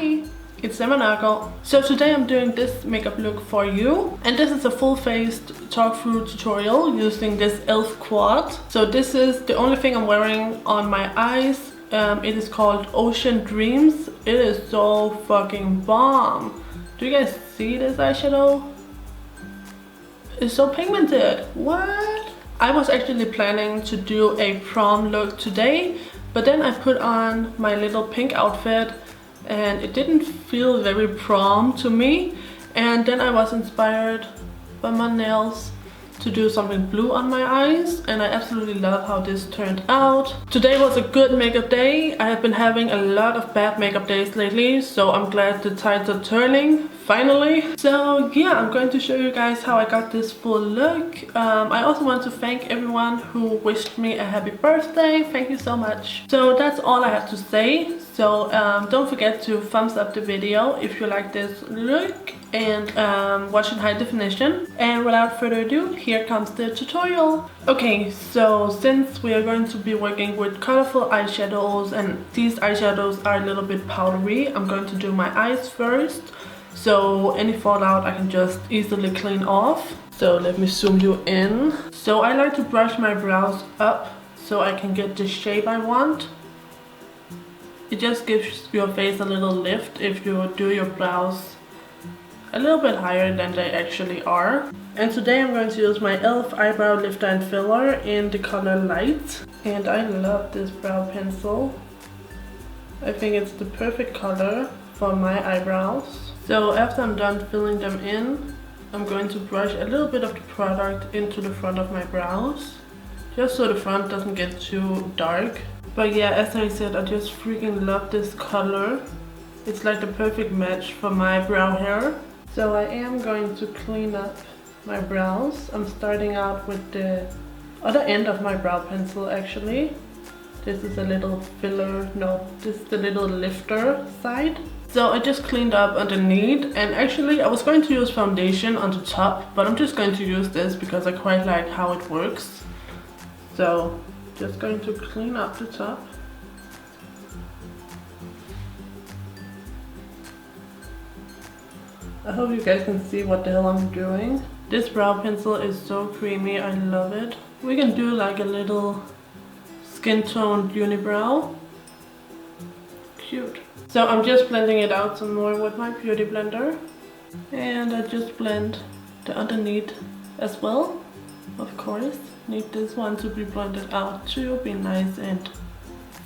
Hi, it's Nørgaard. So today I'm doing this makeup look for you, and this is a full-faced talk-through tutorial using this e.l.f. quad. So this is the only thing I'm wearing on my eyes. It is called Ocean Dreams. It is so fucking bomb. Do you guys see this eyeshadow? It's so pigmented. What? I was actually planning to do a prom look today, but then I put on my little pink outfit and it didn't feel very prom to me, and then I was inspired by my nails to do something blue on my eyes, and I absolutely love how this turned out. Today was a good makeup day. I have been having a lot of bad makeup days lately, so I'm glad the tides are turning finally. So yeah, I'm going to show you guys how I got this full look. I also want to thank everyone who wished me a happy birthday. Thank you so much. So that's all I have to say. So don't forget to thumbs up the video if you like this look and watch in high definition. And without further ado, here comes the tutorial. Okay, so since we are going to be working with colorful eyeshadows and these eyeshadows are a little bit powdery, I'm going to do my eyes first, so any fallout I can just easily clean off. So let me zoom you in. So I like to brush my brows up so I can get the shape I want. It just gives your face a little lift if you do your brows a little bit higher than they actually are. And today I'm going to use my e.l.f. eyebrow lifter and filler in the color Light. And I love this brow pencil. I think it's the perfect color for my eyebrows. So after I'm done filling them in, I'm going to brush a little bit of the product into the front of my brows, just so the front doesn't get too dark. But yeah, as I said, I just freaking love this color. It's like the perfect match for my brow hair. So I am going to clean up my brows. I'm starting out with the other end of my brow pencil actually. This is a little filler, no, this is the little lifter side. So I just cleaned up underneath, and actually I was going to use foundation on the top, but I'm just going to use this because I quite like how it works. So just going to clean up the top. I hope you guys can see what the hell I'm doing. This brow pencil is so creamy, I love it. We can do like a little skin toned unibrow. Cute. So I'm just blending it out some more with my beauty blender. And I just blend the underneath as well. Of course, need this one to be blended out to be nice and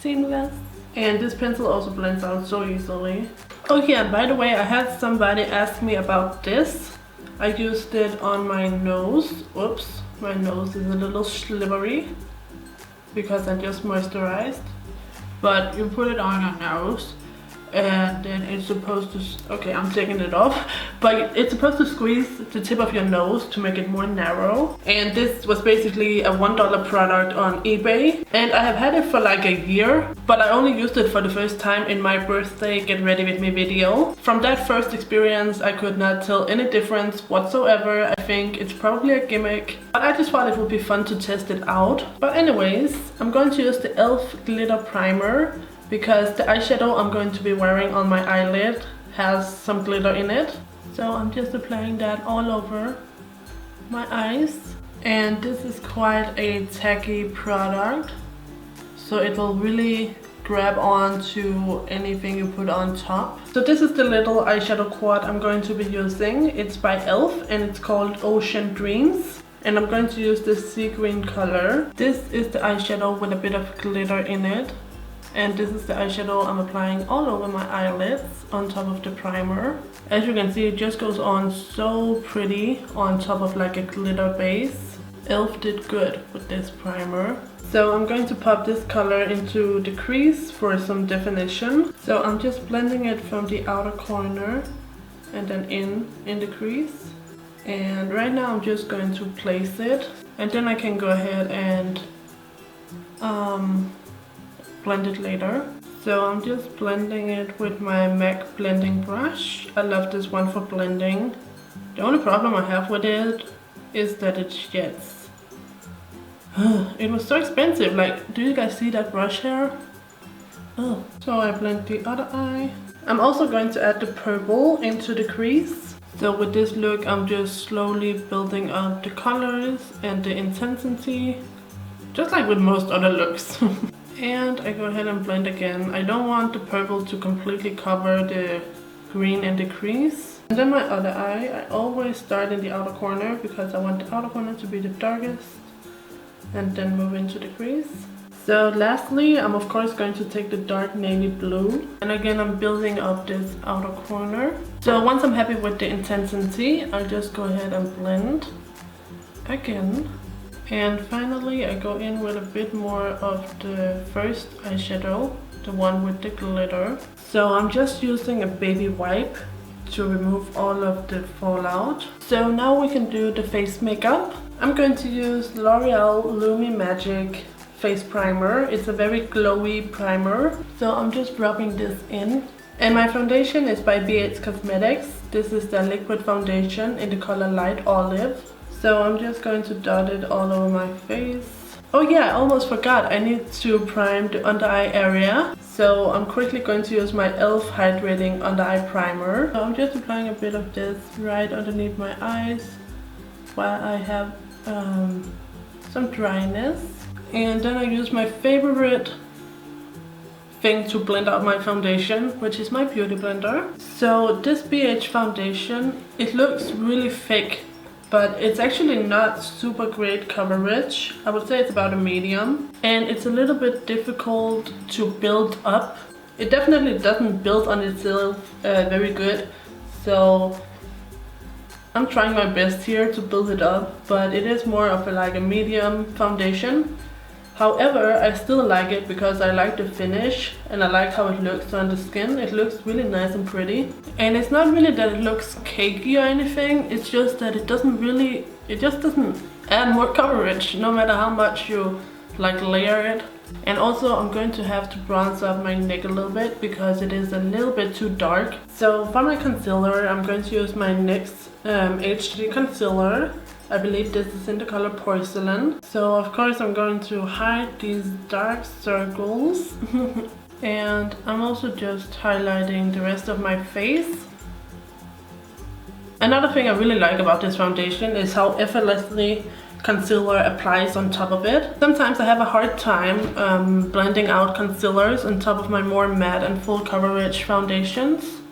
seamless. And this pencil also blends out so easily. Oh yeah, by the way, I had somebody ask me about this. I used it on my nose. Oops, my nose is a little slippery because I just moisturized. But you put it on your nose and then it's supposed to, okay, I'm taking it off, but it's supposed to squeeze the tip of your nose to make it more narrow. And this was basically a $1 product on eBay, and I have had it for like a year, but I only used it for the first time in my birthday get ready with me video. From that first experience I could not tell any difference whatsoever. I think it's probably a gimmick, but I just thought it would be fun to test it out. But anyways, I'm going to use the e.l.f. glitter primer because the eyeshadow I'm going to be wearing on my eyelid has some glitter in it. So I'm just applying that all over my eyes. And this is quite a tacky product, so it will really grab on to anything you put on top. So this is the little eyeshadow quad I'm going to be using. It's by e.l.f. and it's called Ocean Dreams. And I'm going to use this sea green color. This is the eyeshadow with a bit of glitter in it. And this is the eyeshadow I'm applying all over my eyelids on top of the primer. As you can see, it just goes on so pretty on top of like a glitter base. e.l.f. did good with this primer. So I'm going to pop this color into the crease for some definition. So I'm just blending it from the outer corner and then in the crease. And right now I'm just going to place it, and then I can go ahead and blend it later. So I'm just blending it with my MAC blending brush. I love this one for blending. The only problem I have with it is that it sheds. It was so expensive. Like, do you guys see that brush hair? Oh. So I blend the other eye. I'm also going to add the purple into the crease. So with this look, I'm just slowly building up the colors and the intensity, just like with most other looks. And I go ahead and blend again. I don't want the purple to completely cover the green in the crease. And then my other eye, I always start in the outer corner because I want the outer corner to be the darkest and then move into the crease. So lastly, I'm of course going to take the dark navy blue, and again I'm building up this outer corner. So once I'm happy with the intensity, I'll just go ahead and blend again. And finally I go in with a bit more of the first eyeshadow, the one with the glitter. So I'm just using a baby wipe to remove all of the fallout. So now we can do the face makeup. I'm going to use L'Oreal Lumi Magic face primer. It's a very glowy primer. So I'm just rubbing this in. And my foundation is by BHCosmetics. This is the liquid foundation in the color Light Olive. So I'm just going to dot it all over my face. Oh yeah, I almost forgot. I need to prime the under eye area. So I'm quickly going to use my e.l.f. hydrating under eye primer. So I'm just applying a bit of this right underneath my eyes while I have some dryness. And then I use my favorite thing to blend out my foundation, which is my beauty blender. So this BH foundation, it looks really thick, but it's actually not super great coverage. I would say it's about a medium, and it's a little bit difficult to build up. It definitely doesn't build on itself very good, so I'm trying my best here to build it up, but it is more of a medium foundation. However, I still like it because I like the finish and I like how it looks on the skin. It looks really nice and pretty. And it's not really that it looks cakey or anything, it's just that it just doesn't add more coverage no matter how much you layer it. And also I'm going to have to bronze up my neck a little bit because it is a little bit too dark. So for my concealer, I'm going to use my NYX HD concealer. I believe this is in the color Porcelain. So of course I'm going to hide these dark circles. And I'm also just highlighting the rest of my face. Another thing I really like about this foundation is how effortlessly concealer applies on top of it. Sometimes I have a hard time blending out concealers on top of my more matte and full coverage foundations,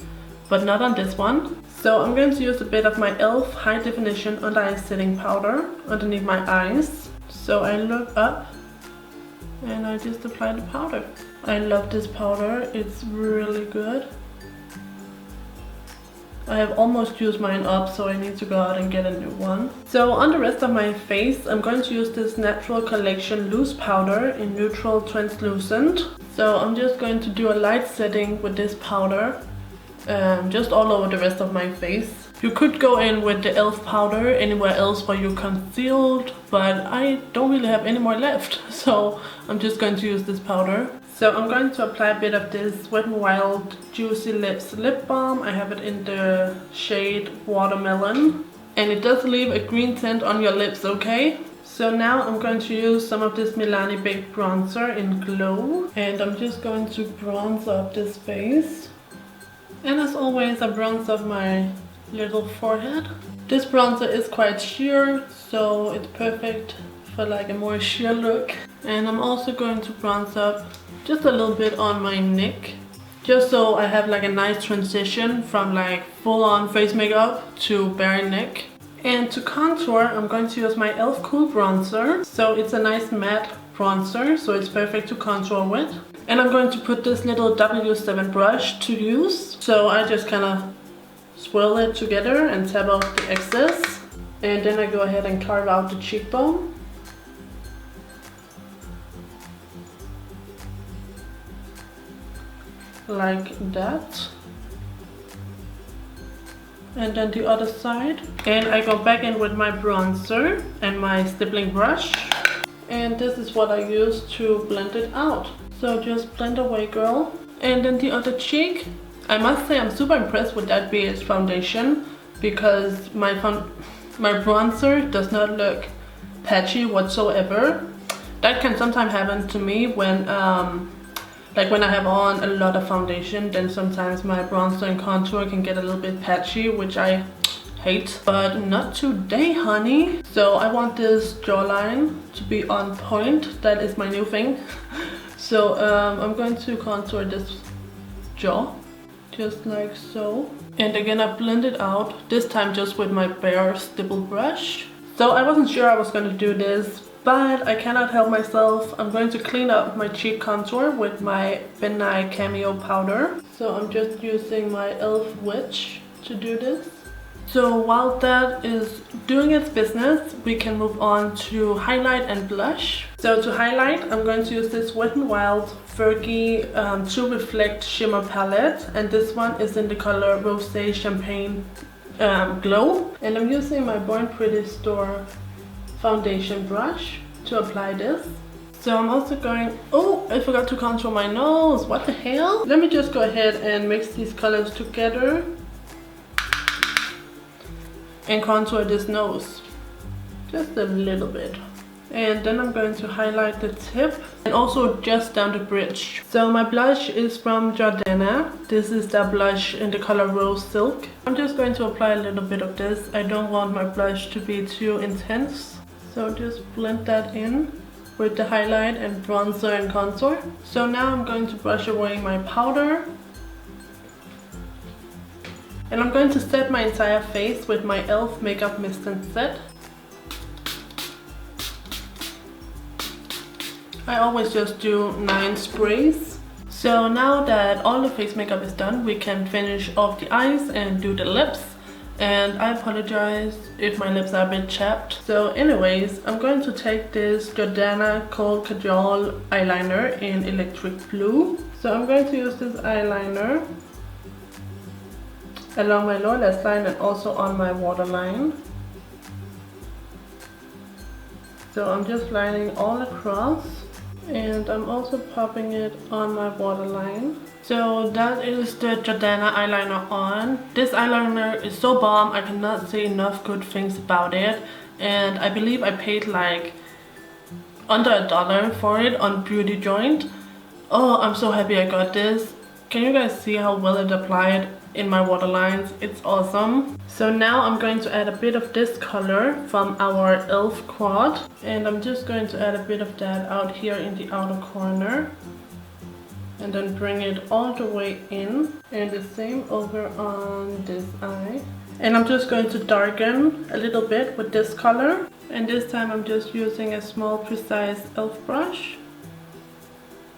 but not on this one. So I'm going to use a bit of my e.l.f. High Definition Under Eye Setting Powder underneath my eyes. So I look up and I just apply the powder. I love this powder, it's really good. I have almost used mine up, so I need to go out and get a new one. So on the rest of my face, I'm going to use this Natural Collection Loose Powder in Neutral Translucent. So I'm just going to do a light setting with this powder. Just all over the rest of my face. You could go in with the e.l.f. powder anywhere else where you concealed, but I don't really have any more left, so I'm just going to use this powder. So I'm going to apply a bit of this Wet n Wild Juicy Lips lip balm. I have it in the shade Watermelon, and it does leave a green tint on your lips, okay? So now I'm going to use some of this Milani Baked Bronzer in Glow, and I'm just going to bronze up this face. And as always, I bronze up my little forehead. This bronzer is quite sheer, so it's perfect for a more sheer look. And I'm also going to bronze up just a little bit on my neck, just so I have a nice transition from full-on face makeup to bare neck. And to contour, I'm going to use my e.l.f. Cool Bronzer. So it's a nice matte bronzer, so it's perfect to contour with. And I'm going to put this little W7 brush to use. So I just kind of swirl it together and tap off the excess. And then I go ahead and carve out the cheekbone. Like that. And then the other side. And I go back in with my bronzer and my stippling brush. And this is what I use to blend it out. So just blend away, girl. And then the other cheek. I must say I'm super impressed with that BH foundation because my bronzer does not look patchy whatsoever. That can sometimes happen to me when Like when I have on a lot of foundation, then sometimes my bronzer and contour can get a little bit patchy, which I hate, but not today, honey. So I want this jawline to be on point. That is my new thing. So I'm going to contour this jaw just like so, and again I blend it out, this time just with my bare stipple brush. So I wasn't sure I was going to do this, but I cannot help myself. I'm going to clean up my cheek contour with my Ben Nye Cameo powder. So I'm just using my e.l.f. Witch to do this. So while that is doing its business, we can move on to highlight and blush. So to highlight, I'm going to use this Wet n Wild Fergie To Reflect Shimmer Palette. And this one is in the color Rosé Champagne Glow. And I'm using my Born Pretty Store foundation brush to apply this. So I'm also going, oh, I forgot to contour my nose. What the hell? Let me just go ahead and mix these colors together and contour this nose just a little bit, and then I'm going to highlight the tip and also just down the bridge. So my blush is from Jordana. This is the blush in the color Rose Silk. I'm just going to apply a little bit of this. I don't want my blush to be too intense, so just blend that in with the highlight and bronzer and contour. So now I'm going to brush away my powder. And I'm going to set my entire face with my e.l.f. Makeup Mist and Set. I always just do 9 sprays. So now that all the face makeup is done, we can finish off the eyes and do the lips. And I apologize if my lips are a bit chapped. So anyways, I'm going to take this Jordana Kohl Kajal eyeliner in Electric Blue. So I'm going to use this eyeliner along my lower lash line and also on my waterline. So I'm just lining all across, and I'm also popping it on my waterline. So that is the Jordana eyeliner on. This eyeliner is so bomb, I cannot say enough good things about it. And I believe I paid like under $1 for it on Beauty Joint. Oh, I'm so happy I got this. Can you guys see how well it applied in my waterlines? It's awesome. So now I'm going to add a bit of this color from our e.l.f. quad, and I'm just going to add a bit of that out here in the outer corner, and then bring it all the way in, and the same over on this eye. And I'm just going to darken a little bit with this color, and this time I'm just using a small precise e.l.f. brush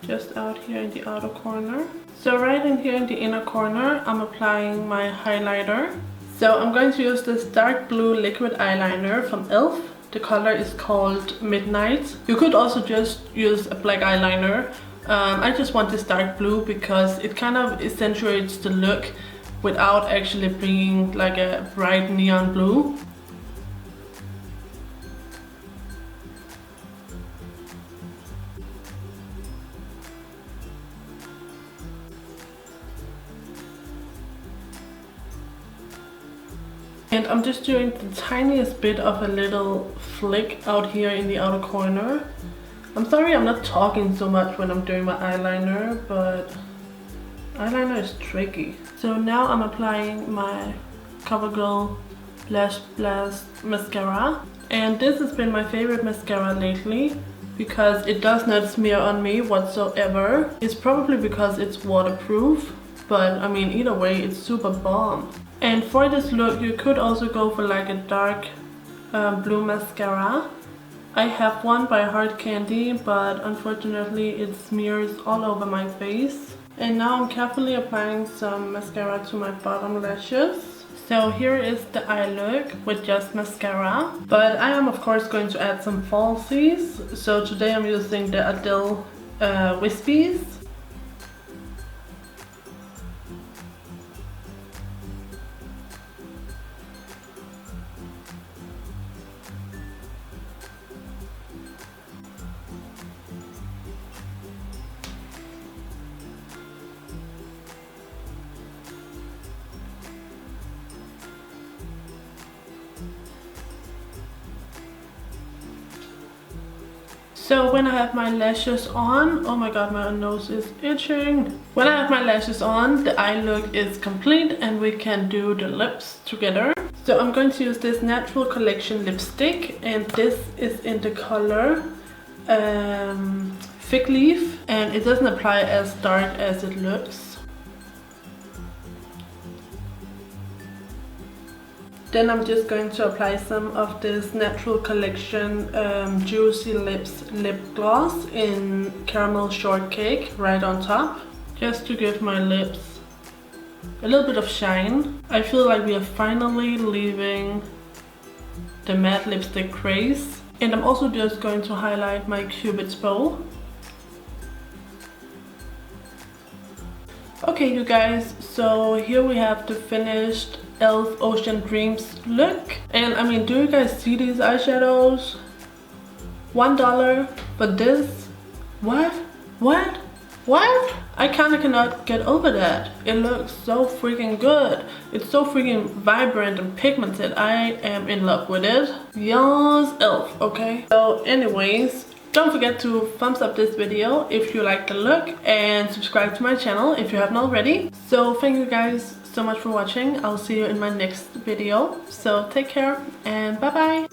just out here in the outer corner. So right in here in the inner corner, I'm applying my highlighter. So I'm going to use this dark blue liquid eyeliner from e.l.f. The color is called Midnight. You could also just use a black eyeliner. I just want this dark blue because it kind of accentuates the look without actually being like a bright neon blue. And I'm just doing the tiniest bit of a little flick out here in the outer corner. I'm sorry I'm not talking so much when I'm doing my eyeliner, but eyeliner is tricky. So now I'm applying my CoverGirl Lash Blast mascara. And this has been my favorite mascara lately because it does not smear on me whatsoever. It's probably because it's waterproof, but I mean either way it's super bomb. And for this look you could also go for like a dark blue mascara. I have one by Hard Candy, but unfortunately it smears all over my face. And now I'm carefully applying some mascara to my bottom lashes. So here is the eye look with just mascara. But I am of course going to add some falsies. So today I'm using the Adele Wispies. So when I have my lashes on, oh my god, my nose is itching. When I have my lashes on, the eye look is complete and we can do the lips together. So I'm going to use this Natural Collection lipstick, and this is in the color Fig Leaf, and it doesn't apply as dark as it looks. Then I'm just going to apply some of this Natural Collection Juicy Lips lip gloss in Caramel Shortcake right on top, just to give my lips a little bit of shine. I feel like we are finally leaving the matte lipstick craze. And I'm also just going to highlight my Cupid's bow. Okay you guys, so here we have the finished e.l.f. Ocean Dreams look. And I mean, do you guys see these eyeshadows? $1 for this? What? I kinda cannot get over that. It looks so freaking good. It's so freaking vibrant and pigmented. I am in love with it. Yes, e.l.f. okay? So anyways, don't forget to thumbs up this video if you like the look, and subscribe to my channel if you haven't already. So thank you guys so much for watching. I'll see you in my next video. So take care and bye bye.